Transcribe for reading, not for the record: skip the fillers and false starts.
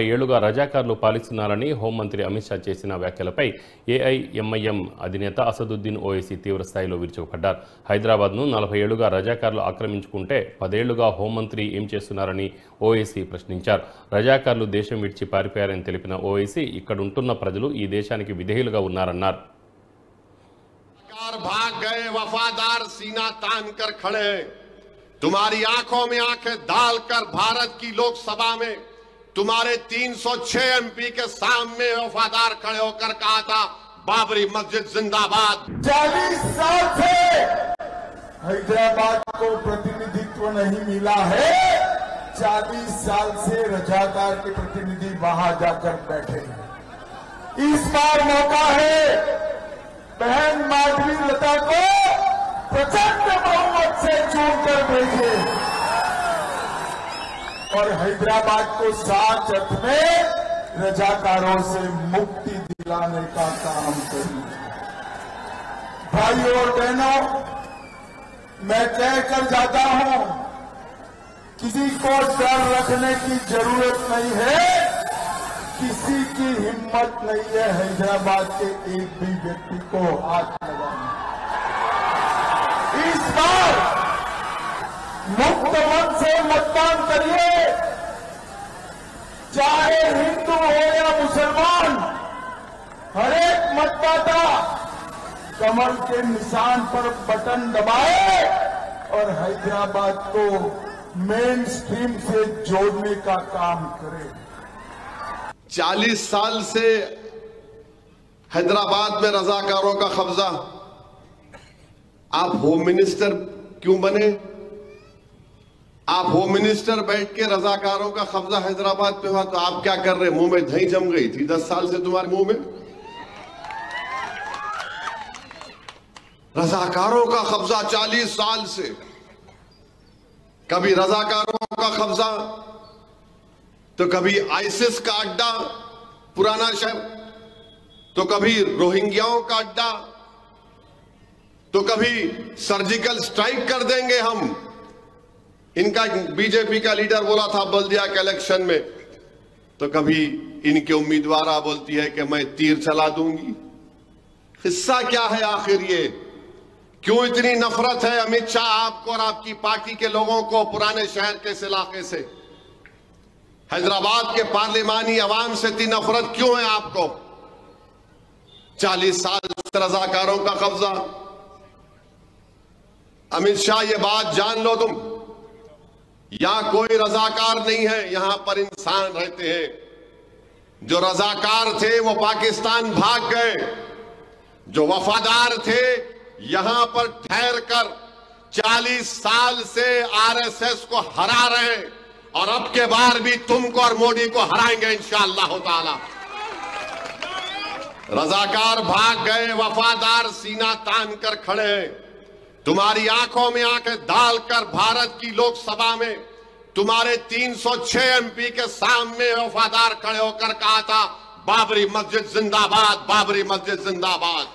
ఏళ్లుగా రజాకార్లు పాలిస్తున్నారని హోంమంత్రి అమిత్ షా చేసిన వ్యాఖ్యలపై ఏఐఎంఐఎం అధినేత అసదుద్దీన్ ఓవైసీ తీవ్రస్థాయిలో విరుచుకుపడ్డారు. హైదరాబాద్ను 40 ఏళ్లుగా రజాకార్లు ఆక్రమించుకుంటే 10 ఏళ్లుగా హోంమంత్రి ఏం చేస్తున్నారని ఓవైసీ ప్రశ్నించారు. రజాకార్లు దేశం విడిచి పారిపోయారని తెలిపిన ఓవైసీ ఇక్కడుంటున్న ప్రజలు ఈ దేశానికి విధేయులుగా ఉన్నారన్నారు. भाग गए वफादार सीना तान कर खड़े, तुम्हारी आंखों में आंखें डालकर भारत की लोकसभा में तुम्हारे 306 एमपी के सामने वफादार खड़े होकर कहा था बाबरी मस्जिद जिंदाबाद। 40 साल से हैदराबाद को प्रतिनिधित्व नहीं मिला है। 40 साल से रजाकार के प्रतिनिधि वहां जाकर बैठे हैं। इस बार मौका है बहन माधवी लता को प्रचंड बहुमत से चुनकर भेजे और हैदराबाद को साथ में रजाकारों से मुक्ति दिलाने का काम करें। भाइयों और बहनों, मैं कहकर जाता हूं, किसी को डर रखने की जरूरत नहीं है, किसी की हिम्मत नहीं है हैदराबाद के एक भी व्यक्ति को हाथ लगाने। इस बार मुक्त मन से मतदान करिए, चाहे हिंदू हो या मुसलमान, हर एक मतदाता कमल के निशान पर बटन दबाए और हैदराबाद को मेन स्ट्रीम से जोड़ने का काम करे। 40 साल से हैदराबाद में रजाकारों का कब्जा। आप होम मिनिस्टर क्यों बने? आप होम मिनिस्टर बैठ के रजाकारों का कब्जा हैदराबाद पे हुआ तो आप क्या कर रहे? मुंह में दही जम गई थी 10 साल से तुम्हारे मुंह में। रजाकारों का कब्जा 40 साल से, कभी रजाकारों का कब्जा तो कभी आईसिस का अड्डा पुराना शहर, तो कभी रोहिंग्याओं का अड्डा, तो कभी सर्जिकल स्ट्राइक कर देंगे हम। इनका बीजेपी का लीडर बोला था बल्दिया के इलेक्शन में, तो कभी इनके उम्मीदवार बोलती है कि मैं तीर चला दूंगी। हिस्सा क्या है आखिर ये? क्यों इतनी नफरत है अमित शाह आपको और आपकी पार्टी के लोगों को पुराने शहर के इस इलाके से? हैदराबाद के पार्लिमानी अवाम से इतनी नफरत क्यों है आपको? 40 साल से रजाकारों का कब्जा। अमित शाह ये बात जान लो तुम, यहां कोई रजाकार नहीं है, यहां पर इंसान रहते हैं। जो रजाकार थे वो पाकिस्तान भाग गए, जो वफादार थे यहां पर ठहर कर 40 साल से आरएसएस को हरा रहे हैं और अब के बार भी तुमको और मोदी को हराएंगे इंशाअल्लाह ताला। रजाकार भाग गए, वफादार सीना तान कर खड़े हैं, तुम्हारी आंखों में आंखें डालकर भारत की लोकसभा में तुम्हारे 306 एमपी के सामने वफादार खड़े होकर कहा था बाबरी मस्जिद जिंदाबाद, बाबरी मस्जिद जिंदाबाद।